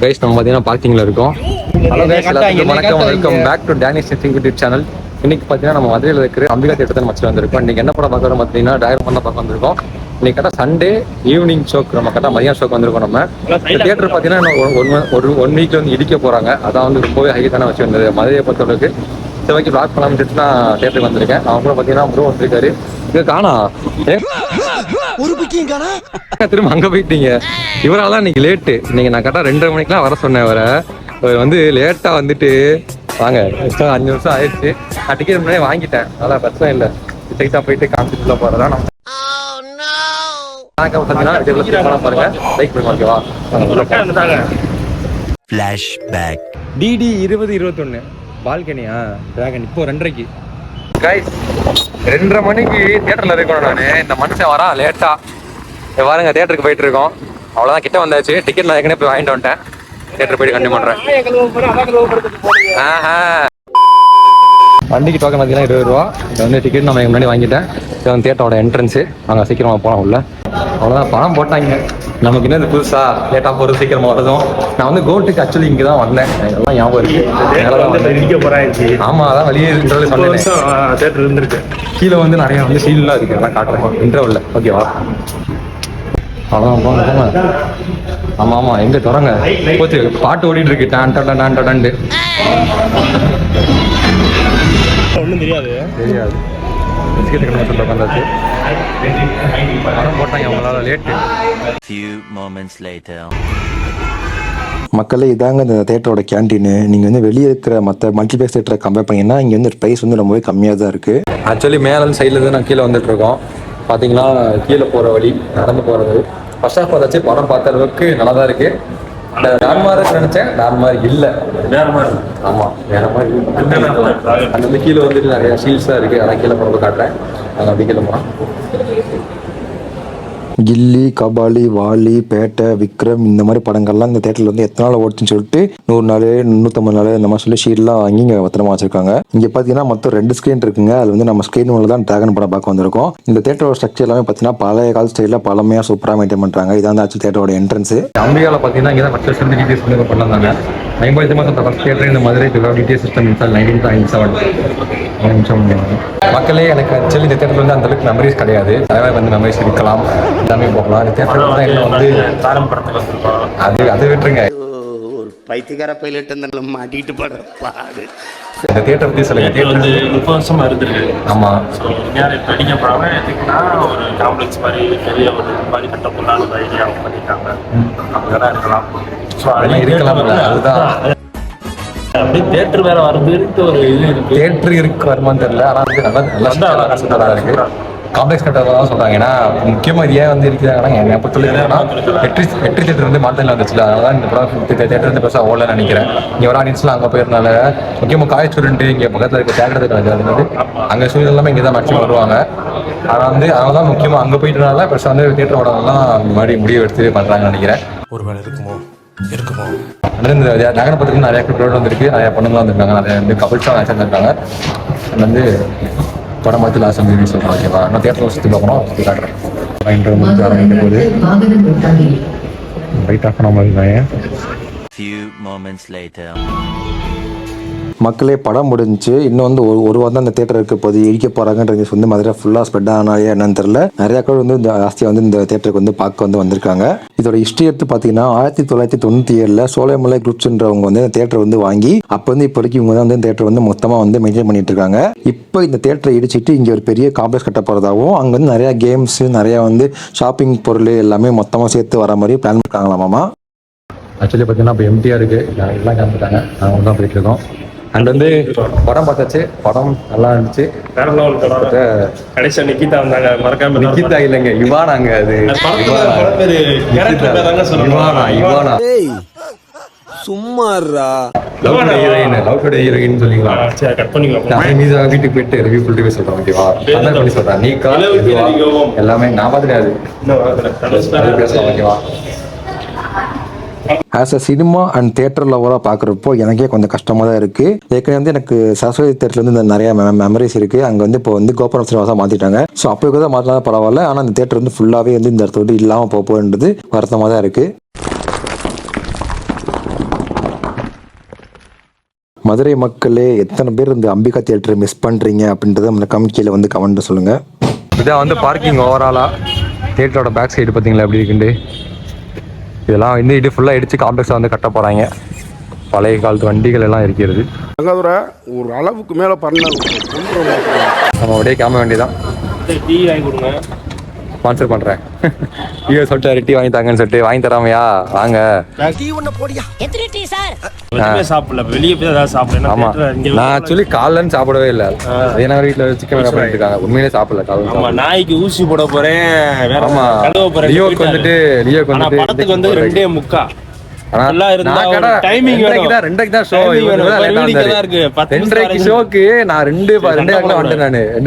Guys நம்ம பார்த்தீங்கன்னா பார்க்கிங்கில் இருக்கோம். ஹலோ கைஸ், எல்லாத்துக்கும் வணக்கம். Welcome back to Danish YouTube channel. இன்னைக்கு பார்த்தீங்கன்னா நம்ம மதுரையில் இருக்கிற அம்பிகா தேட்டர் மச்சில் வந்திருக்கோம். இன்னைக்கு என்ன படம் பார்க்குறோம் பார்த்தீங்கன்னா டைரக்ட் தான் பார்க்க வந்திருக்கோம். இன்னைக்கு கரெக்டாக சண்டே ஈவினிங் ஷோக்கு நம்ம கரெக்டாக மதியம் ஷோக்கு வந்திருக்கோம். நம்ம தேட்டர் பார்த்தீங்கன்னா ஒன் வீக்ல வந்து இடிக்க போகிறாங்க. அதான் வந்து ரொம்பவே ஹைட்டான வச்சு வந்தது மதுரையை பொறுத்தவரைக்கு. செவ்வாய்க்கு பிளாக் பண்ணலாம்னு நான் தேட்டருக்கு வந்திருக்கேன். அவங்க கூட பார்த்தீங்கன்னா ப்ரோ வந்திருக்காரு. இங்கே காணா திரும்ப அங்கே போயிட்டீங்க. இவரால் தான் இன்னைக்கு லேட்டு. இன்னைக்கு நான் கரெக்டாக 2:30 மணிக்கெலாம் வர சொன்னேன். அவர் வந்து லேட்டாக வந்துட்டு வாங்க 5 நிமிஷம் ஆயிடுச்சு. நான் டிக்கெட் முன்னாடியே வாங்கிட்டேன், அதெல்லாம் பிரச்சனை இல்லை. ஸ்ட்ரைட்டாக போயிட்டு காமிச்சிட்டுள்ள போகிறதா நம்ம பாருங்க. லைக் பண்ணி ஓகேவா? ஃபிளாஷ்பேக் டிடி 2021 பால்கனியா டிராகன் இப்போ 2:30க்கு. கைஸ் 2:30 மணிக்கு தியேட்டர்ல இருக்கணும். நான் இந்த மனுஷன் வரான் லேட்டா. பாருங்க தியேட்டருக்கு போயிட்டு இருக்கோம். அவ்வளோதான், கிட்ட வந்தாச்சு. டிக்கெட் நான் ஏற்கனவே போய் வாங்கிட்டு வந்துட்டேன். தியேட்டர் போயிட்டு கண்டிப்பாக பண்ணுறேன். வண்டிக்கு டோக்கன் பார்த்தீங்கன்னா 20 ரூபா. இது வந்து டிக்கெட் நம்ம முன்னாடி வாங்கிட்டேன். இது வந்து தியேட்டரோட என்ட்ரன்ஸு. நாங்கள் சீக்கிரமாக போகலாம் உள்ள. அவ்வளோதான், பணம் போட்டாங்க. நமக்கு என்ன புதுசா லேட்டாக போகிறது சீக்கிரமாக வரதும். நான் வந்து கோல்ட்டுக்கு ஆக்சுவலி இங்கே தான் வந்தேன். எல்லாம் ஞாபகம் இருக்கு. ஆமாம், அதான் வெளியே தேட்டர் இருந்திருக்கு. கீழே வந்து நிறைய வந்து சீல்லாம் இருக்கு. எல்லாம் காட்டுறேன் இன்டர்வல்ல. ஓகேவா? அவ்வளோதான், போங்க போங்க. ஆமாம் ஆமாம், எங்கே தொடங்க போச்சு. பாட்டு ஓடிட்டு இருக்கு. டான் ஒன்றும் தெரியாது. பிஸ்கெட் கடமை சொல்ல உட்காந்தாச்சு. பணம் போட்டாங்க அவங்களால லேட்டு. மக்களே, இதாங்க இந்த தேட்டரோட கேன்டீனு. நீங்கள் வந்து வெளியே இருக்கிற மற்ற மல்டிப்ளெக்ஸ் தேட்டரை கம்பேர் பண்ணிங்கன்னா இங்கே வந்து ப்ரைஸ் வந்து ரொம்பவே கம்மியாக தான் இருக்குது. ஆக்சுவலி மேலே சைட்லேருந்து நான் கீழே வந்துட்டு இருக்கோம். பார்த்தீங்கன்னா கீழே போகிற வழி நடந்து போகிறது. ஃபர்ஸ்ட் ஆஃப் பார்த்தாச்சு, படம் பார்த்த அளவுக்கு நல்லா தான் இருக்குது. டான்மார் நினைச்சேன், டான்மார் இல்லை, வேற மாதிரி. ஆமாம், வேற மாதிரி. அந்த வந்து கீழே வந்துட்டு நிறைய ஷீல்ஸாக இருக்குது. அதான் கீழே போகிறத காட்டுறேன். அது அப்படி கீழே போகிறோம். கில்லி, கபாலி, வாலி, பேட்டை, விக்ரம் இந்த மாதிரி படங்கள்லாம் இந்த தேட்டரில் வந்து எத்தனை நாள் ஓடுச்சுன்னு சொல்லிட்டு 100 நாள் 150 நாள் இந்த மாதிரி சொல்லி ஷீட்லாம் வாங்கி இங்கே பத்திரமா வச்சிருக்காங்க. இங்கே பார்த்தீங்கன்னா மொத்தம் 2 ஸ்க்ரீன் இருக்குங்க. அது வந்து நம்ம ஸ்க்ரீன் மேலே தான் டிராகன் படம் பார்க்க வந்திருக்கோம். இந்த தேட்டரோட ஸ்ட்ரக்சர் எல்லாமே பார்த்தீங்கன்னா பழைய கால ஸ்டைலில் பழமையாக சூப்பராக மெயின்டைன் பண்ணுறாங்க. இதான் ஆக்சுவலி தேட்டரோட என்ட்ரன்ஸ். அம்பிகாவில் பார்த்தீங்கன்னா இங்கே தான் ஃபர்ஸ்ட் வந்து டிடிஎஸ் வந்து பண்ணாங்க. 50 மாதம் ஃபர்ஸ்ட் தேட்டர் இந்த மதுரை டிடிஎஸ் சிஸ்டம் இன்ஸ்டால் 1997. மக்களே, எனக்கு ஆக்சுவலி இந்த தேட்டர் வந்து அந்த அளவுக்கு மெமரிஸ் கிடையாது. நிறைய வந்து மெமரிஸ் இருக்கலாம், எல்லாமே போகலாம். இந்த தேட்டர் தான் என்ன வந்து அது விட்டுருங்க. ஒரு பைத்தியக்கார பைலட் மாட்டிட்டு பாடு. இந்த தேட்டர் பற்றி சொல்லுங்க. தேட்டர் வந்து 30 வருஷமா இருந்திருக்கு. ஆமாம், படிக்க போறாங்க. எதுக்குன்னா ஒரு காம்ப்ளெக்ஸ் மாதிரி பெரிய ஒரு மாதிரி கட்ட போனாலும் ஒரு ஐடியா பண்ணிட்டாங்க. அங்கதான் இருக்கலாம். ஸோ அதெல்லாம் இருக்கலாம். அதுதான் அப்படியே தேட்டர் வேற வருதுன்ட்டு ஒரு இது இருக்கு. தேட்டர் இருக்கு வருமானு தெரியல. ஆனால் வந்து நல்லா இருக்கு. காம்ப்ளெக்ஸ் கட்டதாக தான் சொல்கிறாங்க. ஏன்னா முக்கியமாக இது ஏன் வந்து இருக்கிறாங்கன்னா என்னை பொறுத்தவரைக்கும் வெற்றி தேட்டர் வந்து மாற்றல வந்துச்சுல. அதனால தான் இந்த படம் தேட்டர் வந்து பெருசாக ஓடலன்னு நினைக்கிறேன். இங்கே ஒரு ஆடியன்ஸ்லாம் அங்கே போயிருந்தால முக்கியமாக காலேஜ் ஸ்டூடெண்ட்டு இங்கே பக்கத்தில் இருக்க தேட்டர் அது வந்து அங்கே ஸ்டூடெண்ட் எல்லாமே இங்கே தான் மேக்ஸிமம் வருவாங்க. ஆனால் வந்து அவங்க தான் முக்கியமாக அங்கே போயிட்டனால பெருசாக வந்து தேட்டர் ஓடலாம் இந்த மாதிரி முடிவு எடுத்து பண்ணுறாங்கன்னு நினைக்கிறேன். ஒரு வேலை இருக்குமோ. இந்த நகர பத்திரிக்கை நிறைய க்ரௌட் வந்துருக்கு. நிறைய பொண்ணுங்களாம் வந்துருக்காங்க. நிறைய வந்து கபிள்ஸாக மேட்ச் வந்துருக்காங்க. அது வந்து படம் பார்த்து லாஸ்ட் வந்து சொல்கிறேன். ஓகேவா? நான் தேட்டரில் சுற்றி பார்க்கணும், சுற்றி காட்டுறேன். மைண்ட் முடிஞ்சு ஆரம்பிக்கும் போது ரைட் ஆஃப் பண்ண மாதிரி. மக்களே, படம் முடிஞ்சு இன்னும் வந்து ஒரு வாரம் தான் இந்த தேட்டர் இருக்க போது இடிக்க போகிறாங்கன்றது வந்து மதுரை ஃபுல்லாக ஸ்ப்ரெட் ஆனாலே என்னன்னு தெரியல. நிறைய பேர் வந்து ஜாஸ்தியாக வந்து இந்த தேட்டருக்கு வந்து பார்க்க வந்திருக்காங்க. இதோட ஹிஸ்ட்ரி எடுத்து பார்த்தீங்கன்னா 1997 சோலைமலை குரூப்ஸ்ன்றவங்க வந்து இந்த தேட்டர் வந்து வாங்கி அப்போ வந்து இப்போ வரைக்கும் இவங்க தான் வந்து தேட்டர் வந்து மொத்தமாக வந்து மெயின்டைன் பண்ணிட்டு இருக்காங்க. இப்போ இந்த தேட்டரை இடிச்சிட்டு இங்கே ஒரு பெரிய காம்ப்ளெக்ஸ் கட்ட போகிறதாகவும் அங்கே வந்து நிறையா கேம்ஸ், நிறையா வந்து ஷாப்பிங் பொருள் எல்லாமே மொத்தமாக சேர்த்து வர மாதிரி பிளான் பண்ணிருக்காங்களாமா. ஆக்சுவலி பார்த்தீங்கன்னா இப்போ எம்டிஆர் இருக்குது, எல்லாம் கிளம்பிட்டாங்க. நாங்கள் தான் போயிட்டு இருக்கோம். அண்ட் வந்து படம் பார்த்தாச்சு. படம் நல்லா இருந்துச்சு. கடைசியா நிக்கிதா வந்தாங்க. மறக்காம நிக்கிதா இல்லைங்க, இவானாங்க. அது இவானா சும்மாறா லவ் டுடே ஹீரோயின் சொல்லிக்கலாம். வீட்டுக்கு போயிட்டு ரிவ்யூ சொல்றேன். ஓகேவா? அதான் பண்ணி சொல்றேன். நீ எல்லாமே நான் பார்த்துட்டு பேசலாம். ஓகேவா? As a cinema and theatre லவராக பார்க்குறப்போ எனக்கே கொஞ்சம் கஷ்டமாக தான் இருக்குது. ஏற்கனவே வந்து எனக்கு சரஸ்வதி தேட்டரில் வந்து நிறைய மெமரிஸ் இருக்குது. அங்கே வந்து இப்போ வந்து கோபுரம் சினிமாஸாக மாற்றிட்டாங்க. ஸோ அப்போ கூட மாற்றினா பரவாயில்ல. ஆனால் இந்த தேட்டர் வந்து ஃபுல்லாகவே வந்து இந்த இடத்த விட்டு இல்லாமல் போகுன்றது வருத்தமாக தான் இருக்குது. மதுரை மக்களே எத்தனை பேர் இந்த அம்பிகா தியேட்டரை மிஸ் பண்ணுறீங்க அப்படின்றத நம்ம கமெண்ட் கீழே வந்து கமெண்ட் சொல்லுங்கள். இதான் வந்து பார்க்கிங் ஓவராலாக தியேட்டரோட பேக் சைடு பார்த்தீங்களா எப்படி இருக்குண்டு. இதெல்லாம் வந்து இது ஃபுல்லாக இடிச்சு காம்ப்ளெக்ஸாக வந்து கட்ட போகிறாங்க. பழைய காலத்து வண்டிகள் எல்லாம் இருக்கிறது. ஒரு அளவுக்கு மேலே பண்ண நம்ம அப்படியே கிளம்ப வேண்டியதான். டீ வாங்கி கொடுங்க, ஸ்பான்சர் பண்ணுறேன். ஐயோ சொல்லிட்டு டீ வாங்கி தாங்கன்னு சொல்லிட்டு வாங்கி தராமையா வாங்க. எதுவுமே சாப்பிடல, வெளியே போய் ஏதாவது சாப்பிடலாம். ஆமா நான் ஆக்சுவலி காலைன்னு சாப்பிடவே இல்லை. ஏன்னா வீட்டில் சிக்கன் வேலை பண்ணிட்டு இருக்காங்க. உண்மையிலே சாப்பிடல காலையில். ஆமா நாய்க்கு ஊசி போட போறேன், வேற ஆமா கழுவ போறேன். லியோக்கு வந்துட்டு படத்துக்கு வந்து 2:45. நான் ரெண்டரைக்கு தான் ஷோ. 2:30 ஷோக்கு நான் 2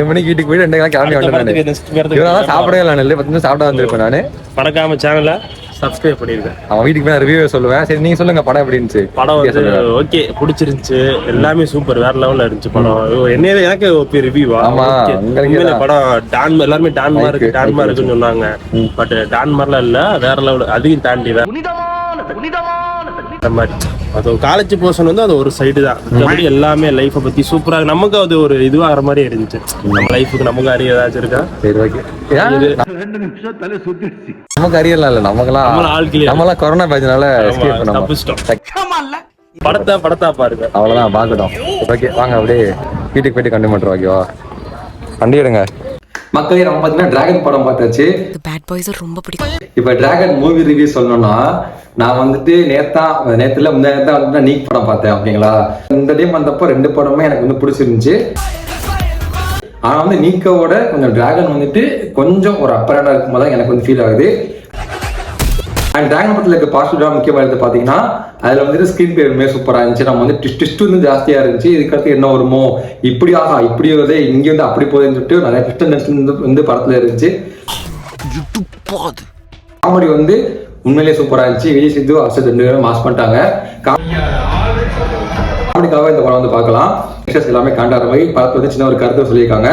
மணிக்கு வீட்டுக்கு போய் 2 கிளம்பி வந்துட்டேன். சாப்பிடவே இல்லை, 10 நிமிஷம் சாப்பிட வந்திருப்பேன் நானு. மறக்காம சேனலை சப்ஸ்கிரைப் பண்ணிருக்கேன். அவன் வீட்டுக்கு போய் ரிவ்யூ சொல்லுவேன். சரி நீங்க சொல்லுங்க படம் எப்படி இருந்துச்சு. படம் வந்து ஓகே, பிடிச்சிருந்துச்சு, எல்லாமே சூப்பர், வேற லெவல்ல இருந்துச்சு படம். என்னையே எனக்கு ஓபி ரிவ்யூவா. ஆமா படம் டான், எல்லாருமே டான்மா இருக்குன்னு சொன்னாங்க. பட் டான்மார்லாம் இல்ல, வேற லெவல், அதையும் தாண்டி வேற மாதிரி. அது காலேஜ் போர்ஷன் வந்து அது ஒரு சைடு தான். மற்றபடி எல்லாமே லைஃபை பத்தி சூப்பரா, நமக்கு அது ஒரு இதுவாகிற மாதிரி இருந்துச்சு. நம்ம லைஃபுக்கு நமக்கு அறிய ஏதாச்சும் இருக்கா? சரி ஓகே. நமக்கு அறியலாம் இல்ல, நம்மலாம் கொரோனா பேஜ்னால படத்தா பாருங்க, அவ்வளவுதான் பாக்கட்டும். ஓகே வாங்க அப்படியே வீட்டுக்கு போயிட்டு கண்டு மட்டும் ஓகேவா கண்டிடுங்க. மக்களே நம்ம பார்த்தீங்கன்னா டிராகன் படம் பார்த்தாச்சு. பேட் பாய்ஸ் ரொம்ப பிடிக்கும். இப்போ டிராகன் மூவி ரிவ்யூ சொல்லணும்னா நான் வந்துட்டு நேத்துல வந்து நீக் படம் பார்த்தேன் ஓகேங்களா. இந்த டைம் வந்தப்போ 2 படமே எனக்கு வந்து பிடிச்சிருந்துச்சு. ஆனா வந்து நீக்கோட கொஞ்சம் டிராகன் வந்துட்டு கொஞ்சம் ஒரு அப்பரண்டா இருக்கும் போது எனக்கு வந்து ஃபீல் ஆகுது. அண்ட் டிராகன் படத்தில் இருக்க பாசிட்டிவா முக்கியமாக எடுத்து பார்த்தீங்கன்னா அதில் வந்துட்டு ஸ்க்ரீன் பிளே சூப்பராக இருந்துச்சு. நம்ம வந்து ட்விஸ்ட் வந்து ஜாஸ்தியாக இருந்துச்சு. இதுக்கடுத்து என்ன வருமோ, இப்படி இப்படி வருது, இங்கே வந்து அப்படி போகுதுன்னு சொல்லிட்டு நிறைய ட்விஸ்ட் வந்து படத்தில் இருந்துச்சு. காமெடி வந்து உண்மையிலேயே சூப்பராக இருந்துச்சு. விஜய் சித்து அர்ஷத் 2 பேரும் மாஸ் பண்ணிட்டாங்க. காமெடிக்காக இந்த படம் வந்து பார்க்கலாம். எல்லாமே காண்டார மாதிரி படத்தை வந்து சின்ன ஒரு கருத்தை சொல்லியிருக்காங்க.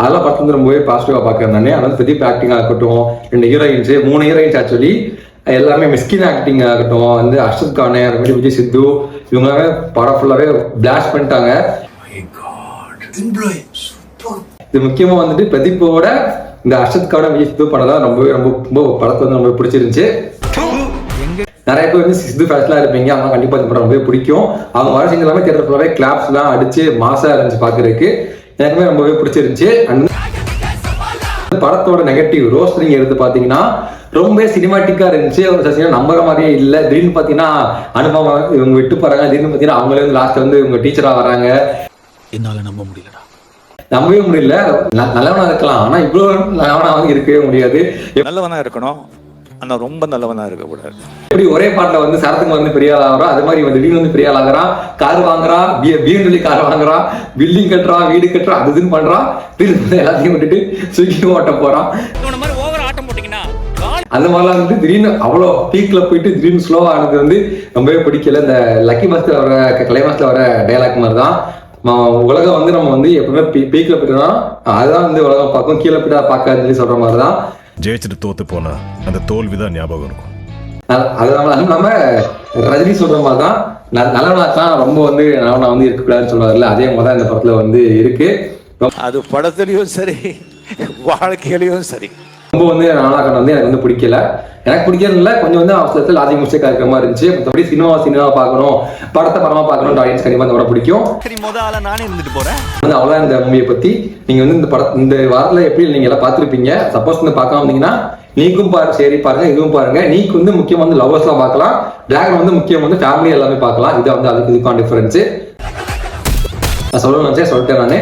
அதெல்லாம் படத்துல வந்து ரொம்பவே பாசிட்டிவா பாக்குறேன் நானே. அதாவது பிரதீப் ஆக்டிங்கா இருக்கட்டும், 2 ஹீரோயின்ஸ் 3 ஹீரோயின்ஸ் ஆக்சுவலி எல்லாமே மிஸ்கின் ஆக்டிங் ஆகட்டும், வந்து அர்ஷத் கானே, அதுமாதிரி விஜய் சித்து, இவங்களாவே படம் ஃபுல்லாவே பிளாஸ்ட் பண்ணிட்டாங்க. இது முக்கியமா வந்துட்டு பிரதீப்போட இந்த அர்ஷத் கான விஜய் சித்து படம் ரொம்பவே ரொம்ப படத்தை வந்து ரொம்ப பிடிச்சிருந்துச்சு. நிறைய பேர் வந்து சித்து ஃபேன்ஸ்லாம் இருப்பீங்க, அவங்க கண்டிப்பா இந்த படம் ரொம்பவே பிடிக்கும். அவங்க வர சீன் எல்லாமே தியேட்டர் ஃபுல்லாவே கிளாப்ஸ் எல்லாம் அடிச்சு மாசா இருந்துச்சு பாக்குறதுக்கு. எனக்குமே ரொம்பவே பிடிச்சிருந்துச்சு. படத்தோட நெகட்டிவ் ரோஸ்டிங் எடுத்து பாத்தீங்கன்னா ரொம்ப சினிமாட்டிக்கா இருந்துச்சு. ஒரு சசினா நம்புற மாதிரியே இல்லை. திடீர்னு பாத்தீங்கன்னா அனுபவம் இவங்க விட்டு போறாங்க, திடீர்னு பாத்தீங்கன்னா அவங்களே வந்து லாஸ்ட் வந்து இவங்க டீச்சரா வராங்க. என்னால நம்ப முடியலடா, நம்பவே முடியல. நல்லவனா இருக்கலாம், ஆனா இவ்வளவு நல்லவனா வந்து இருக்கவே முடியாது. நல்லவனா இருக்கணும், ஆனா ரொம்ப நல்லவனா இருக்க கூடாது. எப்படி ஒரே பாட்டுல வந்து சரத்துக்கு வந்து பெரிய ஆள் ஆகிறான், அது மாதிரி வந்து திடீர்னு வந்து பெரிய ஆள் ஆகிறான், கார் வாங்குறான், சொல்லி கார் வாங்குறான், பில்டிங் கட்டுறான், வீடு கட்டுறான், அது இதுன்னு பண்றான். திடீர்னு எல்லாத்தையும் விட்டுட்டு சுவிக்கி ஓட்ட போறான். அந்த மாதிரிலாம் வந்து திடீர்னு அவ்வளோ பீக்ல போயிட்டு திடீர்னு ஸ்லோவா ஆனது வந்து ரொம்பவே பிடிக்கல. இந்த லக்கி மாஸ்டர் வர கிளைமாஸ்ல வர டைலாக் மாதிரி தான். உலகம் வந்து நம்ம வந்து எப்பவுமே பீக்ல போயிட்டோம்னா அதுதான் வந்து உலகம் பார்க்கும், கீழே போயிட்டா பார்க்காதுன்னு சொல்லி சொல்ற மாதிரி தான். ஜெயிச்சுட்டு தோத்து போனா அந்த தோல்விதான் ஞாபகம் இருக்கும். அது இல்லாம ரஜினி சொல்ற மாதிரி தான் நல்லவனாத்தான் ரொம்ப வந்து நல்லவனா வந்து இருக்கக்கூடாதுன்னு சொல்றாருல்ல, அதே மாதிரி தான் இந்த படத்துல வந்து இருக்கு. அது படத்துலயும் சரி வாழ்க்கையிலயும் சரி ரொம்ப வந்து நாளாக்கணும் வந்து எனக்கு வந்து பிடிக்கல. எனக்கு பிடிக்கிறது இல்லை, கொஞ்சம் வந்து அவசரத்தில் லாஜிக் மிஸ்டேக் இருக்கிற மாதிரி இருந்துச்சு. மற்றபடி சினிமா பார்க்கணும், படமா பார்க்கணும், ஆடியன்ஸ் கண்டிப்பா இந்த படம் பிடிக்கும். நானே இருந்துட்டு போறேன். அவ்வளோ இந்த மூவியை பத்தி நீங்க வந்து இந்த வாரத்துல எப்படி நீங்க எல்லாம் பார்த்துருப்பீங்க. சப்போஸ் வந்து பார்க்காம இருந்தீங்கன்னா நீக்கும் சரி பாருங்க, இதுவும் பாருங்க. நீக்கு வந்து முக்கியம் வந்து லவ்வர்ஸ் எல்லாம் பார்க்கலாம், டிராகன் வந்து முக்கியம் வந்து ஃபேமிலி எல்லாமே பார்க்கலாம். இதை வந்து அதுக்கு இதுக்கான டிஃபரன்ஸ் நான் சொல்லணும்னு நினைச்சேன், சொல்லிட்டேன் நானு.